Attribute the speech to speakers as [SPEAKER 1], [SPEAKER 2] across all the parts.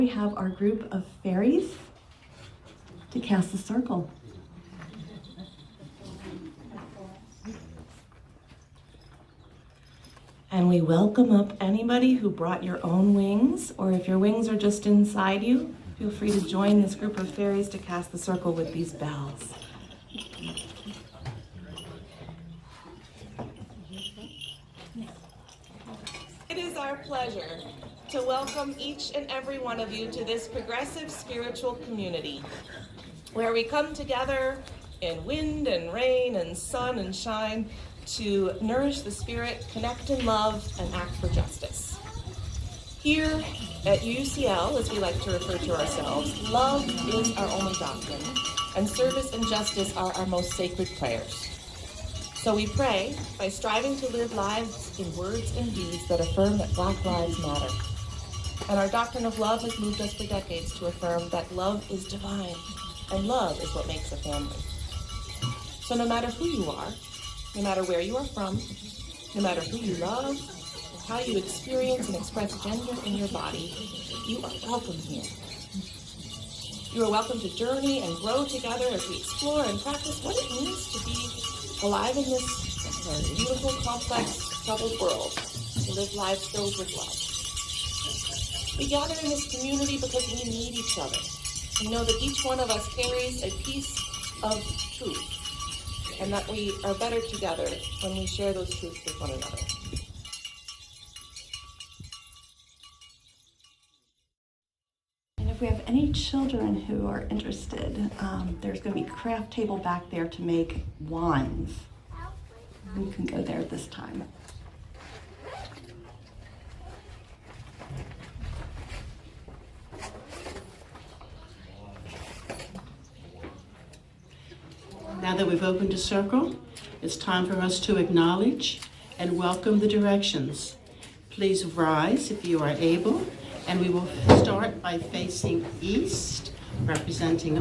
[SPEAKER 1] We have our group of fairies to cast the circle. And we welcome up anybody who brought your own wings, or if your wings are just inside you, feel free to join this group of fairies to cast the circle with these bells. It is our pleasure to welcome each and every one of you to this progressive spiritual community, where we come together in wind and rain and sun and shine to nourish the spirit, connect in love, and act for justice. Here at UUCL, as we like to refer to ourselves, love is our only doctrine, and service and justice are our most sacred prayers. So we pray by striving to live lives in words and deeds that affirm that Black lives matter. And our doctrine of love has moved us for decades to affirm that love is divine, and love is what makes a family. So no matter who you are, no matter where you are from, no matter who you love, or how you experience and express gender in your body, you are welcome here. You are welcome to journey and grow together as we explore and practice what it means to be alive in this beautiful, complex, troubled world, to live lives filled with love. We gather in this community because we need each other. We know that each one of us carries a piece of truth, and that we are better together when we share those truths with one another. And if we have any children who are interested, there's going to be a craft table back there to make wands. You can go there at this time.
[SPEAKER 2] Now that we've opened a circle, it's time for us to acknowledge and welcome the directions. Please rise if you are able, and we will start by facing east, representing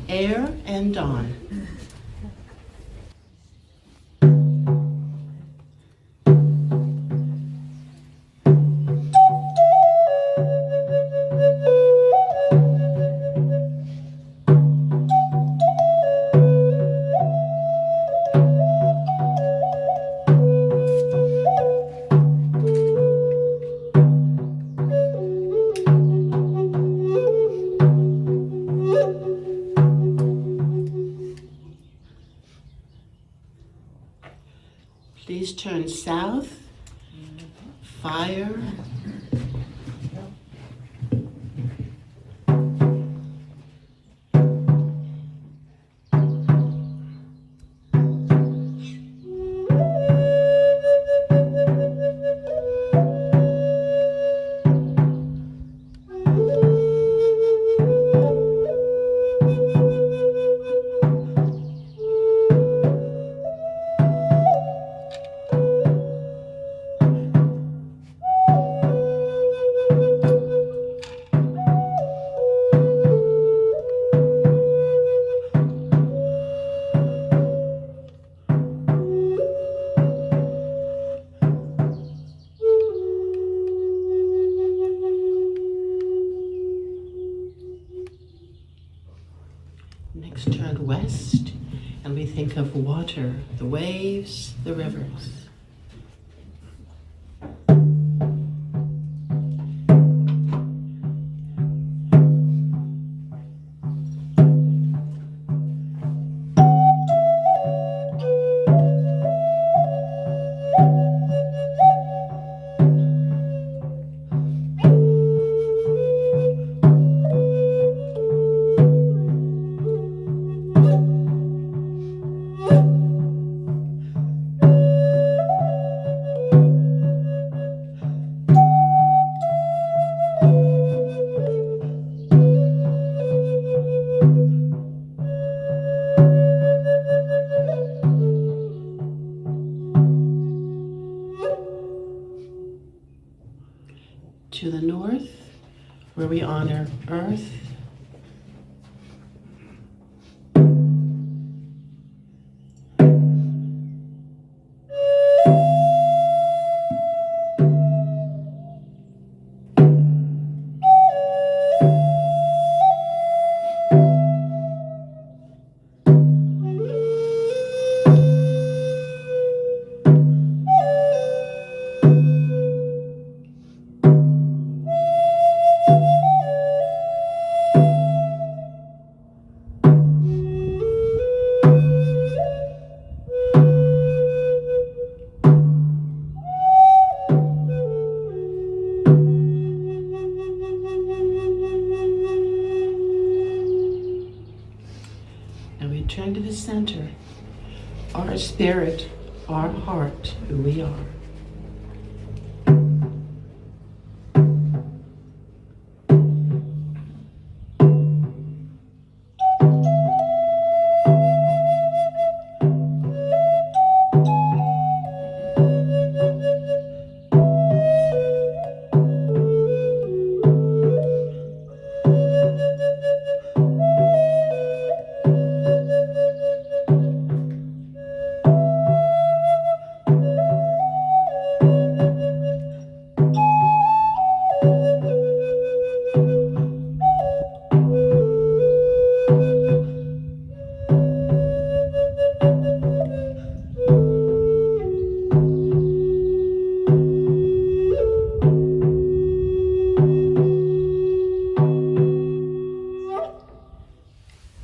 [SPEAKER 2] air and dawn. Please turn south, fire, next turn west, and we think of water, the waves, the rivers. Return to the center. Our spirit, our heart, who we are.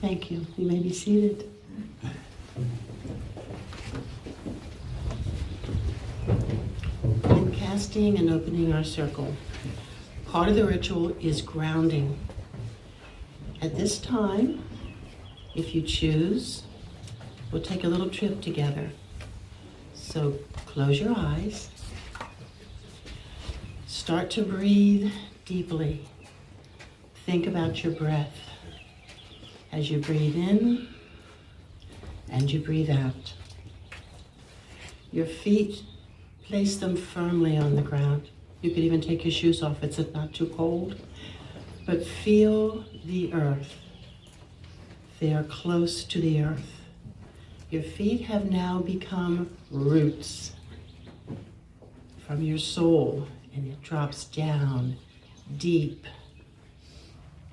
[SPEAKER 2] Thank you. You may be seated. In casting and opening our circle, part of the ritual is grounding. At this time, if you choose, we'll take a little trip together. So close your eyes. Start to breathe deeply. Think about your breath. As you breathe in and you breathe out. Your feet, place them firmly on the ground. You could even take your shoes off, it's not too cold. But feel the earth. They are close to the earth. Your feet have now become roots from your soul, and it drops down deep,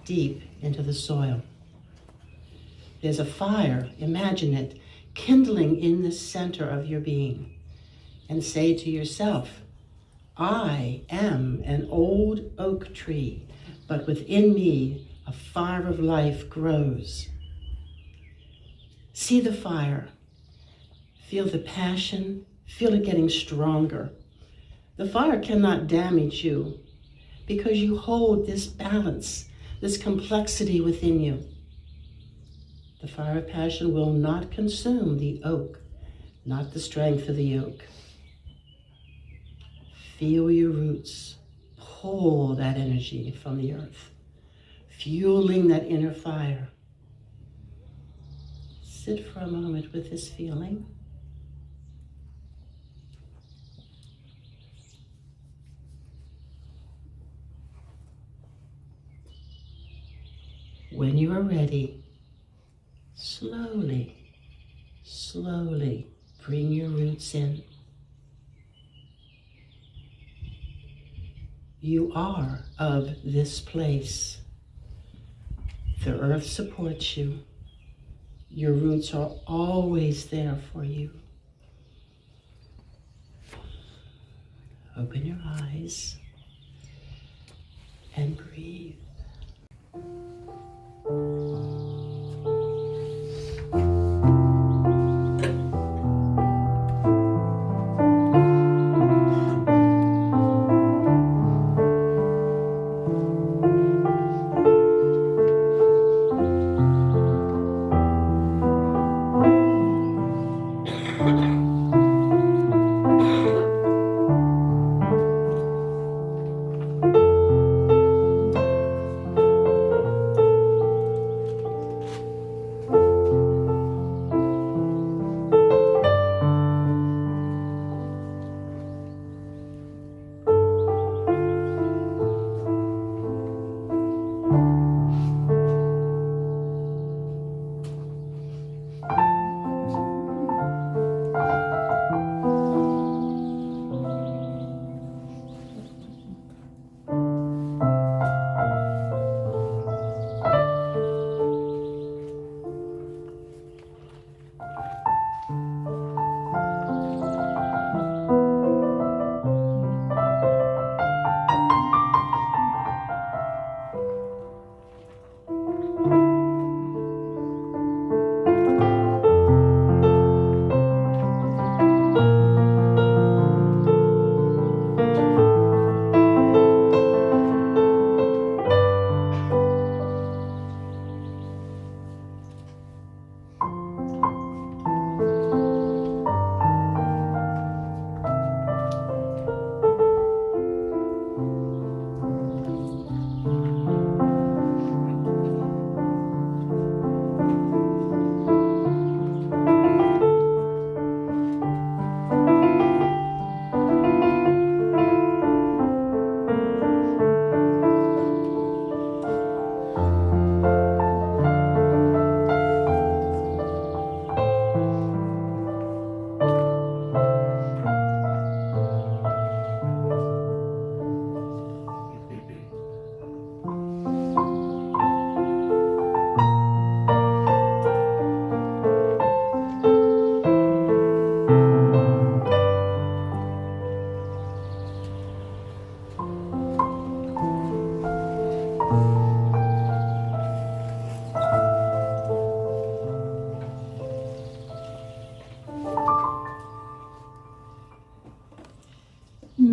[SPEAKER 2] deep into the soil. There's a fire, imagine it, kindling in the center of your being. And say to yourself, I am an old oak tree, but within me a fire of life grows. See the fire. Feel the passion. Feel it getting stronger. The fire cannot damage you because you hold this balance, this complexity within you. The fire of passion will not consume the oak, not the strength of the oak. Feel your roots pull that energy from the earth, fueling that inner fire. Sit for a moment with this feeling. When you are ready, slowly, slowly bring your roots in. You are of this place. The earth supports you. Your roots are always there for you. Open your eyes and breathe.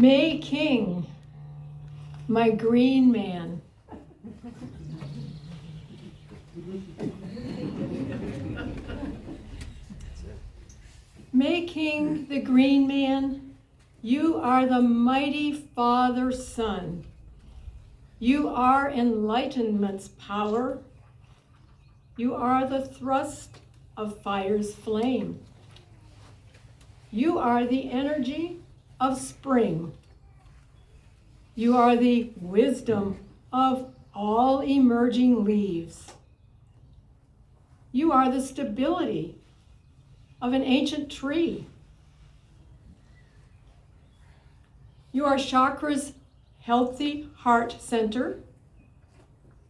[SPEAKER 3] May King, my green man. May King, the green man, you are the mighty Father Son. You are enlightenment's power. You are the thrust of fire's flame. You are the energy of spring. You are the wisdom of all emerging leaves. You are the stability of an ancient tree. You are chakra's healthy heart center.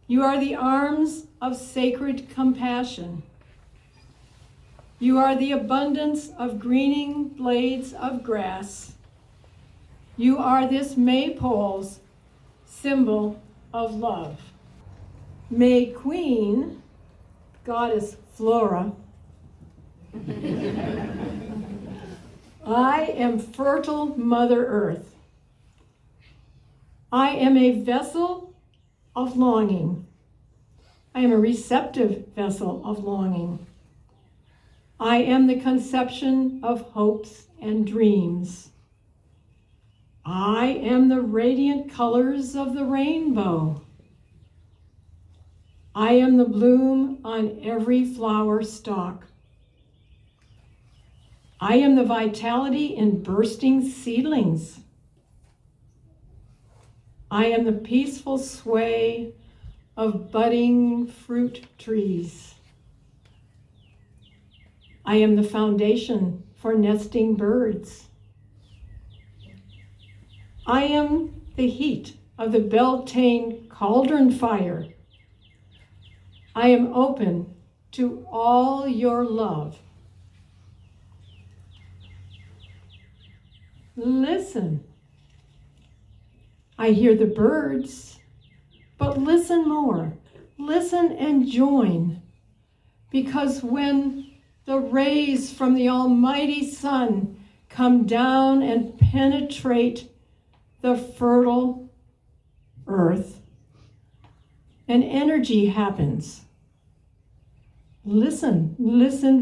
[SPEAKER 3] You are the arms of sacred compassion. You are the abundance of greening blades of grass. You are this maypole's symbol of love. May Queen, goddess Flora, I am fertile Mother Earth. I am a vessel of longing. I am a receptive vessel of longing. I am the conception of hopes and dreams. I am the radiant colors of the rainbow. I am the bloom on every flower stalk. I am the vitality in bursting seedlings. I am the peaceful sway of budding fruit trees. I am the foundation for nesting birds. I am the heat of the Beltane cauldron fire. I am open to all your love. Listen. I hear the birds, but listen more. Listen and join, because when the rays from the almighty sun come down and penetrate the fertile earth, an energy happens. Listen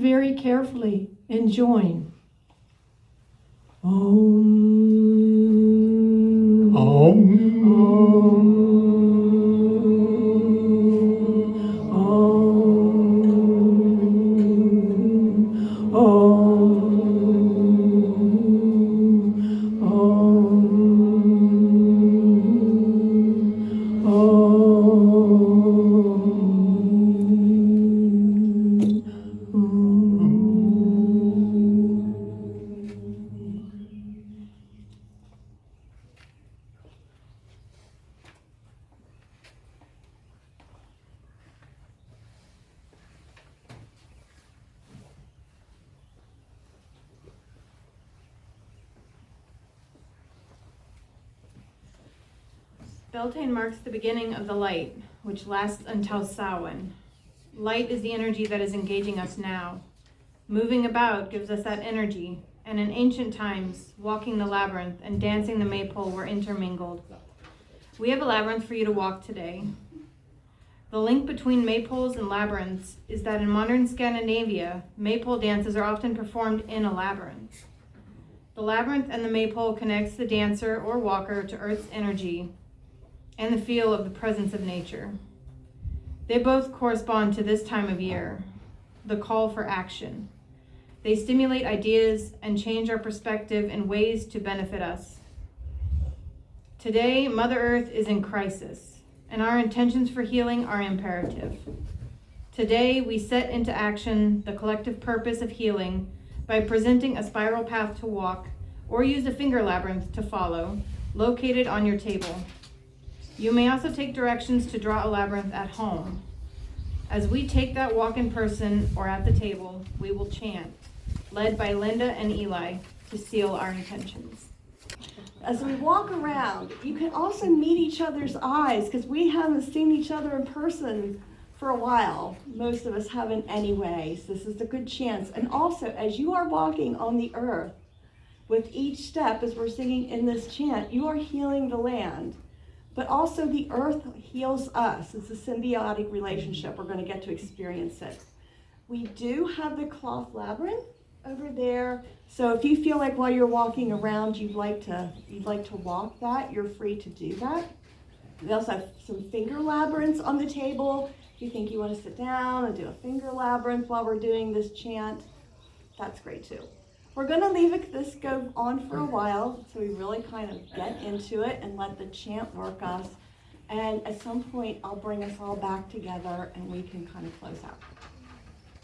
[SPEAKER 3] very carefully and join. Om. Om. Om. Om.
[SPEAKER 4] Beltane marks the beginning of the light, which lasts until Samhain. Light is the energy that is engaging us now. Moving about gives us that energy, and in ancient times, walking the labyrinth and dancing the maypole were intermingled. We have a labyrinth for you to walk today. The link between maypoles and labyrinths is that in modern Scandinavia, maypole dances are often performed in a labyrinth. The labyrinth and the maypole connects the dancer or walker to Earth's energy and the feel of the presence of nature. They both correspond to this time of year, the call for action. They stimulate ideas and change our perspective in ways to benefit us. Today, Mother Earth is in crisis, and our intentions for healing are imperative. Today, we set into action the collective purpose of healing by presenting a spiral path to walk or use a finger labyrinth to follow, located on your table. You may also take directions to draw a labyrinth at home. As we take that walk in person or at the table, we will chant, led by Linda and Eli, to seal our intentions.
[SPEAKER 5] As we walk around, you can also meet each other's eyes, because we haven't seen each other in person for a while. Most of us haven't anyway, so this is a good chance. And also, as you are walking on the earth with each step as we're singing in this chant, you are healing the land. But also the earth heals us. It's a symbiotic relationship. We're going to get to experience it. We do have the cloth labyrinth over there. So if you feel like while you're walking around you'd like to walk that, you're free to do that. We also have some finger labyrinths on the table. If you think you want to sit down and do a finger labyrinth while we're doing this chant, that's great too. We're going to leave this go on for a while so we really kind of get into it and let the chant work us. And at some point, I'll bring us all back together and we can kind of close out.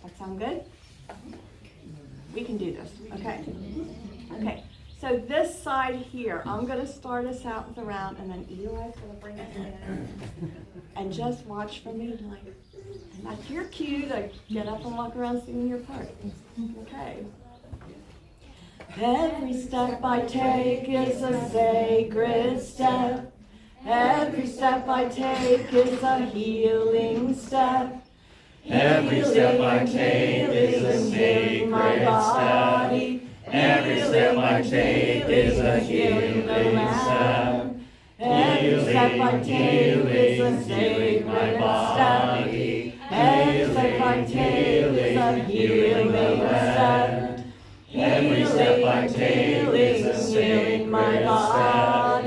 [SPEAKER 5] That sound good? We can do this. Okay. Okay. So this side here, I'm going to start us out with a round, and then Eli's going to bring us in. And just watch for me, and that's your cue to get up and walk around singing your part. Okay. Every step I take is a sacred step. Every step I take is a healing step.
[SPEAKER 6] Every step I take is a sacred step. Every step I take is a healing step. Every step I take is a sacred step. Every step I take is a healing step. Every step I take is a sacred step.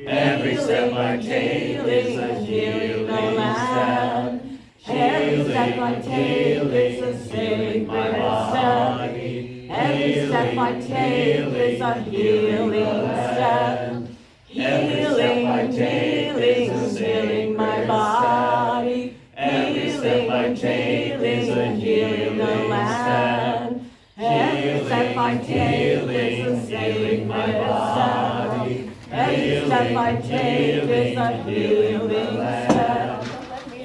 [SPEAKER 6] Every step I take is a healing step. Every step I take is a sacred step. Every step I take is a healing step. Healing my body. Every step I take is a healing the land. Every step I take is a saving my body. Every step I take is a healing step.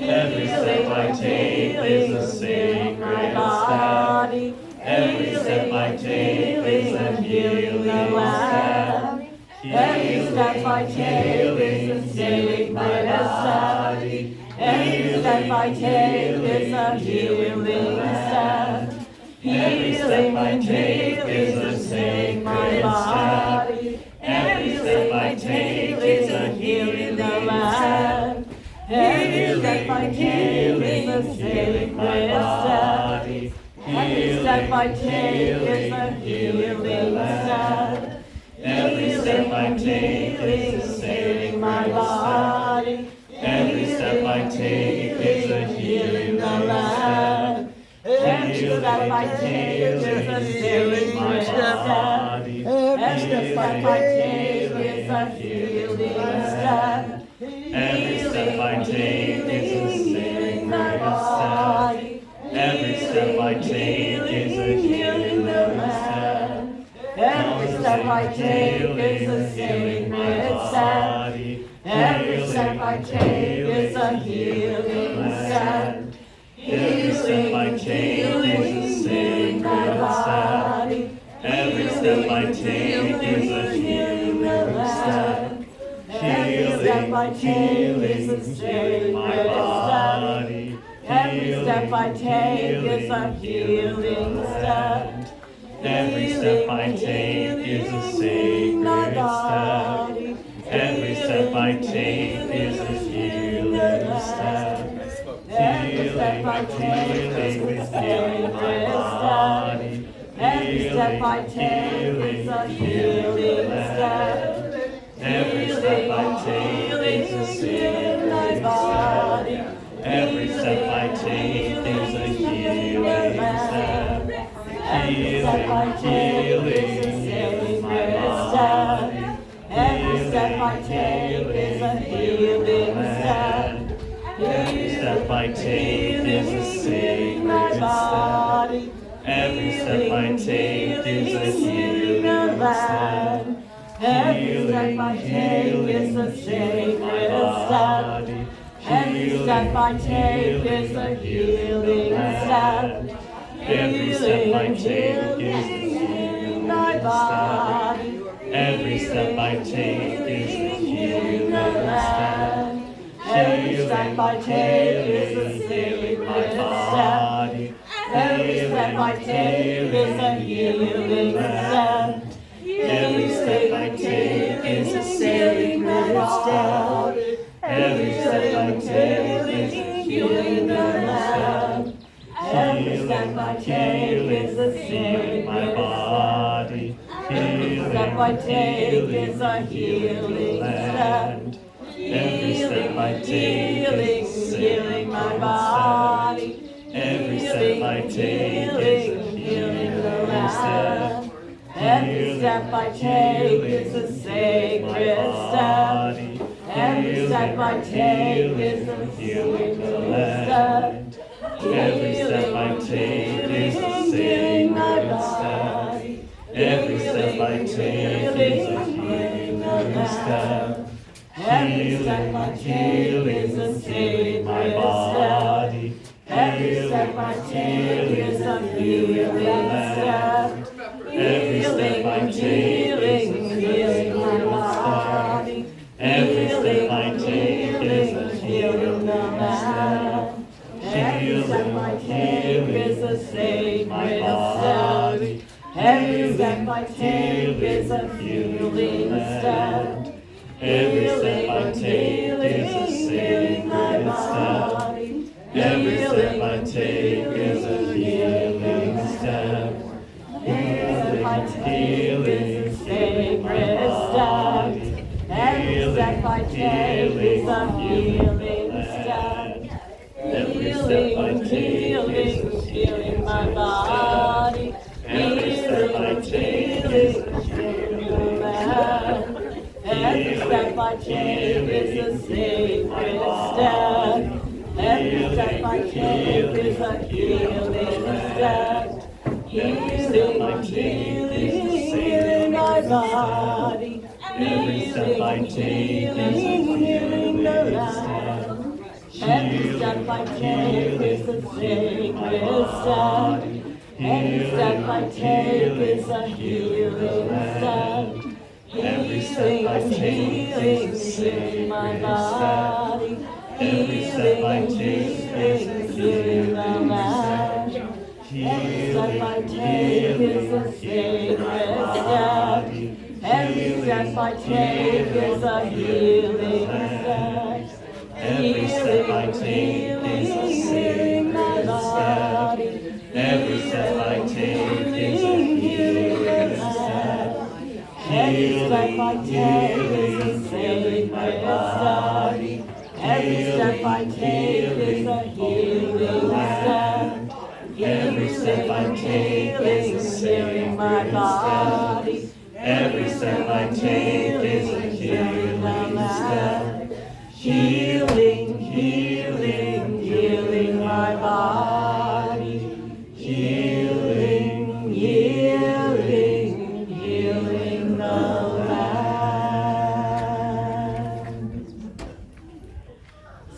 [SPEAKER 6] Every step I take is a saving my body. Every step I take is a healing the land. Every step I take is a saving my body. Every step I take is a healing step. Every step I take is a saving my body. Every step I take is a healing the land. Every step I take is a saving my body. Every step I take is a healing step. Every step I take is a saving my body. Every step I take is a healing the land. Every step I take is a saving my body. Every step I take is a healing step. Every step I take is a saving my body. Every step I take is a healing the land. Every step I take is a sacred step. Every step I take is a healing step. Every step I take is a sacred step. Every step I take is a healing step. Every step I take is a sacred step. Every step I take is a healing step. Every step I take is a sacred step. Every step I take is a healing step. Every step I take is a sacred step. Every step I take is a healing step. Every step I take is a sacred step. Every step I take is a healing step. Every step I take is a sacred step. Every step I take is a healing step. Every step I take is a sacred step. Every step I take is a healing step. Every step I take is a sacred step. Every step I take is a healing step. Every step I take is a healing step. Every step I take is a healing step. Every step I take is a sacred step. Every step I take is a healing step. Every I take is a sacred step. Every step I take is healing the land. Every step I take is a healing my body. Every step I take is a healing land. Every step I take is healing my body. Every step I take is healing the land. Every step I take is a sacred step. Every step I take is a healing the land. Every step I take is a sacred step. Every step I take is a healing the step. Every step I take is a healing my body. Every step I take is a healing step. Every step I take is a healing my body. Every step I take is a healing the land. Every step I take is a sacred step. Every step I take is a healing step. Every step I take is a sacred step. Every step I take is a healing step. Every step I take is a sacred step. Every step I take is a healing step. Every step I take is healing my body. Every step I take is healing the land. Every step I take is a sacred step. Every step I take is a healing step. Healing, healing my body. Every step I take is a healing the land. Every step I take is a sacred step. Every step I take is a healing step. Every step I take is healing my body. Every step I take is healing the land. Every step I take is a sacred step. Every step I take is a healing step. Every step I take is a sacred step. Every step I take is a healing step. Every step I take is a sacred step. Every step I take is a healing step. Every step I take is healing my body. Every step I take is a healing the land. Healing, healing, healing my body. Healing, healing, healing the land.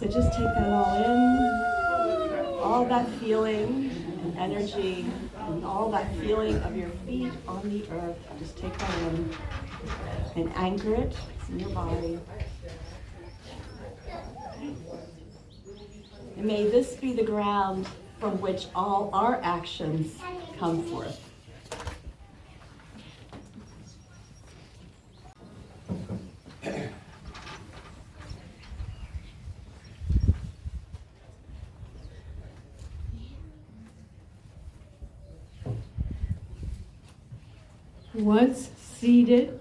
[SPEAKER 5] So just take that all in, all that feeling and energy, and all that feeling of your feet on the earth. Just take that in and anchor it in your body. And may this be the ground from which all our actions come forth.
[SPEAKER 3] Once seated,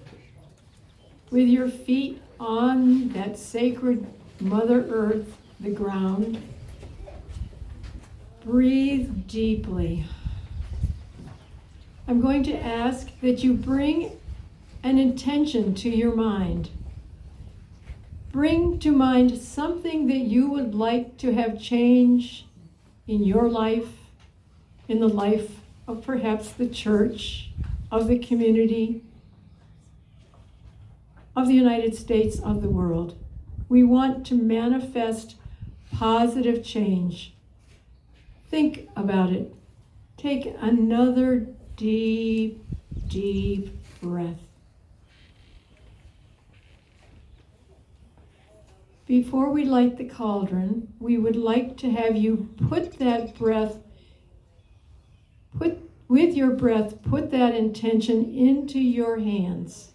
[SPEAKER 3] with your feet on that sacred Mother Earth, the ground, breathe deeply. I'm going to ask that you bring an intention to your mind. Bring to mind something that you would like to have change in your life, in the life of perhaps the church, of the community, of the United States, of the world. We want to manifest positive change. Think about it. Take another deep, deep breath. Before we light the cauldron, we would like to have you put that breath, with your breath, put that intention into your hands.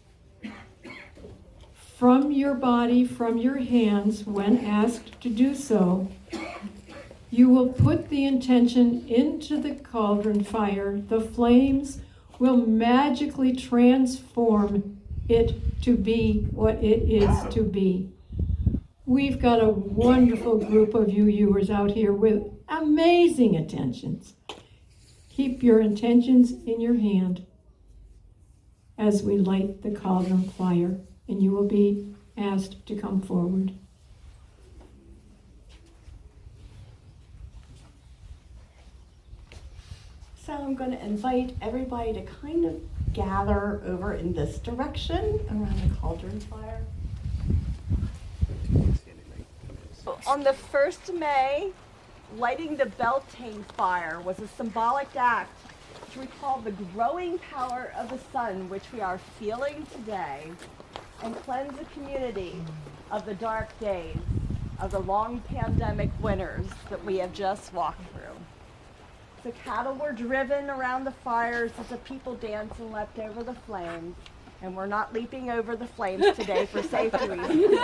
[SPEAKER 3] from your body, from your hands, when asked to do so. You will put the intention into the cauldron fire. The flames will magically transform it to be what it is to be. We've got a wonderful group of UUers out here with amazing intentions. Keep your intentions in your hand as we light the cauldron fire, and you will be asked to come forward.
[SPEAKER 5] So I'm going to invite everybody to kind of gather over in this direction around the cauldron fire. On the 1st of May, lighting the Beltane fire was a symbolic act to recall the growing power of the sun, which we are feeling today, and cleanse the community of the dark days of the long pandemic winters that we have just walked through. The cattle were driven around the fires as the people danced and leapt over the flames. And we're not leaping over the flames today for safety reasons.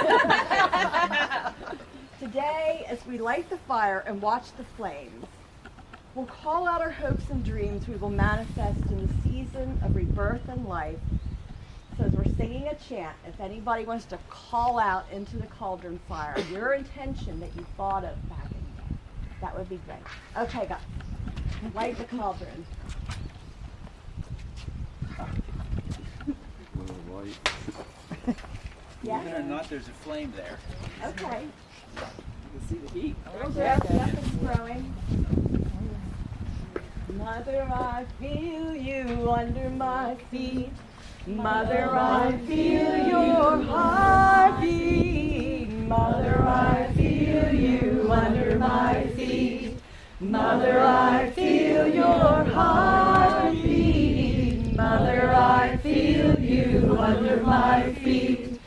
[SPEAKER 5] Today, as we light the fire and watch the flames, we'll call out our hopes and dreams we will manifest in the season of rebirth and life. So as we're singing a chant, if anybody wants to call out into the cauldron fire your intention that you thought of back in the day, that would be great. Okay, guys. Light the cauldron. Yeah?
[SPEAKER 7] Believe it or not, there's a flame there.
[SPEAKER 5] Okay.
[SPEAKER 7] You can see the heat.
[SPEAKER 5] Yep, it's growing. Mother, I feel you under my feet. Mother, I feel your heartbeat. Mother, I feel you under my feet. Mother, I feel your heartbeat. Mother, I feel you under my feet.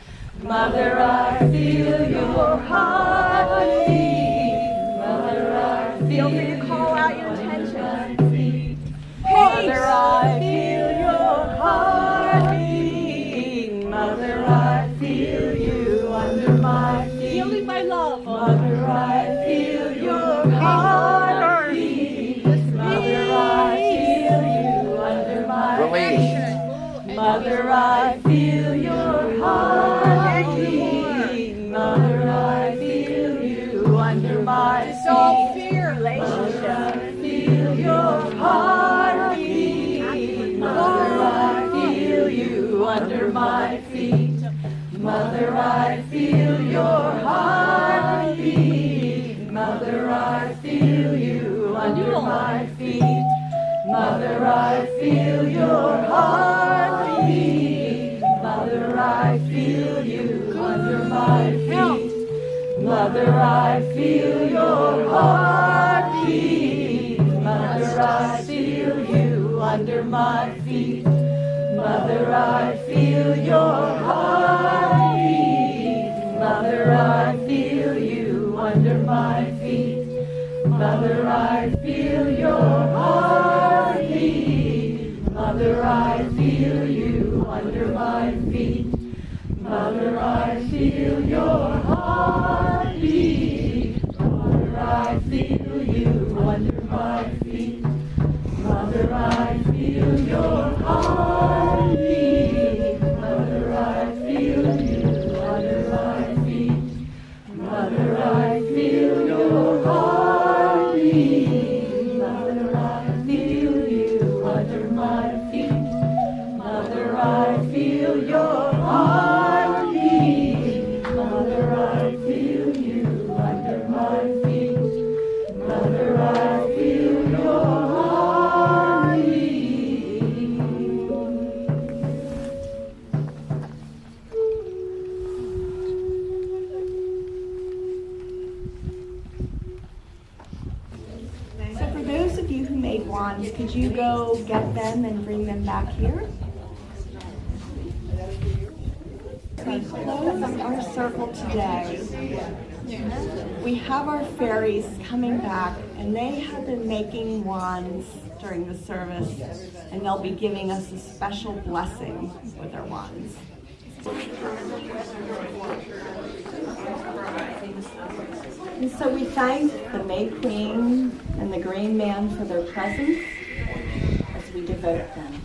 [SPEAKER 5] Mother, I feel your heartbeat. Mother, I feel free to call out your intention. Mother, I feel your heartbeat. Mother, I feel you under my feet. Healing my love. Mother, I feel your heartbeat. Mother, I feel you under my feet. Mother, I feel your heartbeat. Mother, I feel you under my feet. Mother, I feel your heartbeat. Mother, I feel you under my feet. Mother, I feel your heartbeat. Mother, I feel you under my feet. Mother, I feel your heartbeat. Mother, I feel you under my feet. Mother, I feel your heartbeat. Mother, I feel you under my feet. Mother, I feel your heartbeat. Mother, I feel you under my feet. Mother, I feel your heartbeat. Mother, I feel you under my feet. Mother, I feel your heartbeat. Mother, I feel you under my feet. Mother, I feel your heartbeat. Mother, I feel you under my feet. Mother, I feel your heartbeat. Mother, I feel you under my feet. Mother, I feel your heartbeat. Mother, I feel you under my feet. Mother, I feel your So for those of you who made wands, could you go get them and bring them back here? We close our circle today. We have our fairies coming back, and they have been making wands during the service, and they'll be giving us a special blessing with their wands. And so we thank the May Queen and the Green Man for their presence as we devote them.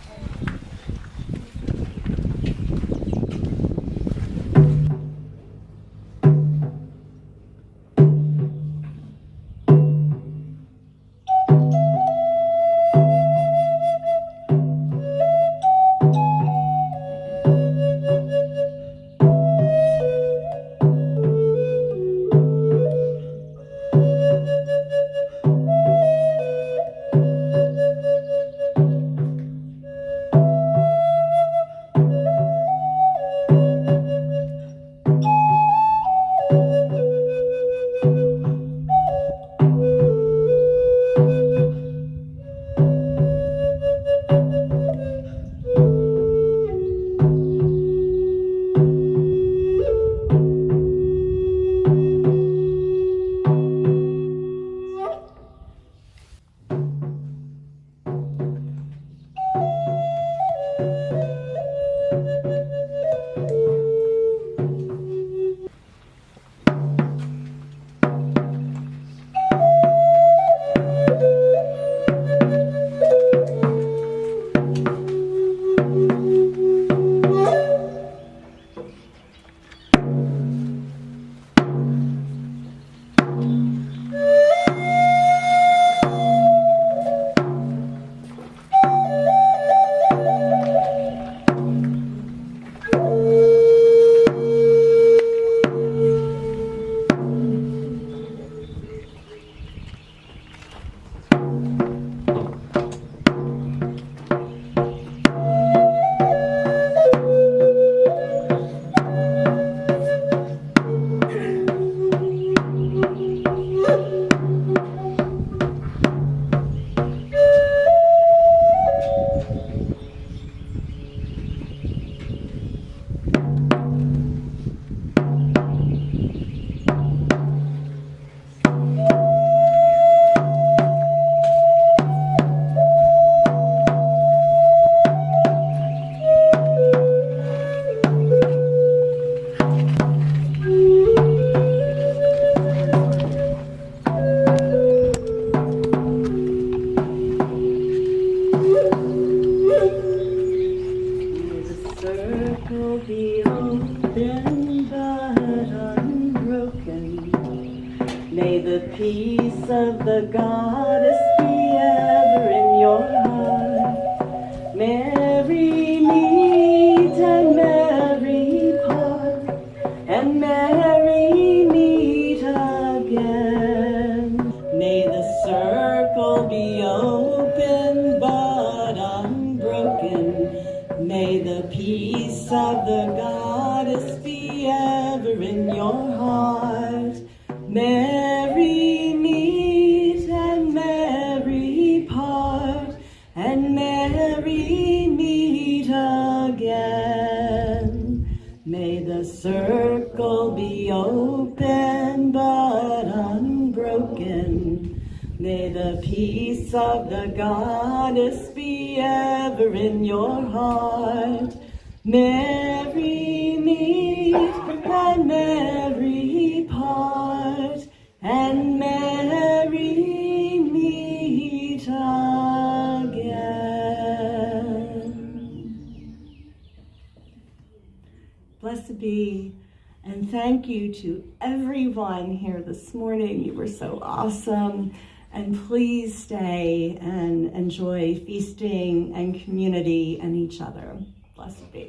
[SPEAKER 6] May the peace of the goddess be ever in your heart. Merry meet and merry part, and merry meet again. May the circle be open but unbroken. May the peace of the goddess be ever in your heart. Merry meet and merry part, and merry meet again. May the circle be open but unbroken. May the peace of the goddess be ever in your heart. Merry meet and merry part, and merry meet again. Blessed be, and thank you to everyone here this morning. You were so awesome, and please stay and enjoy feasting and community and each other. Blessed be.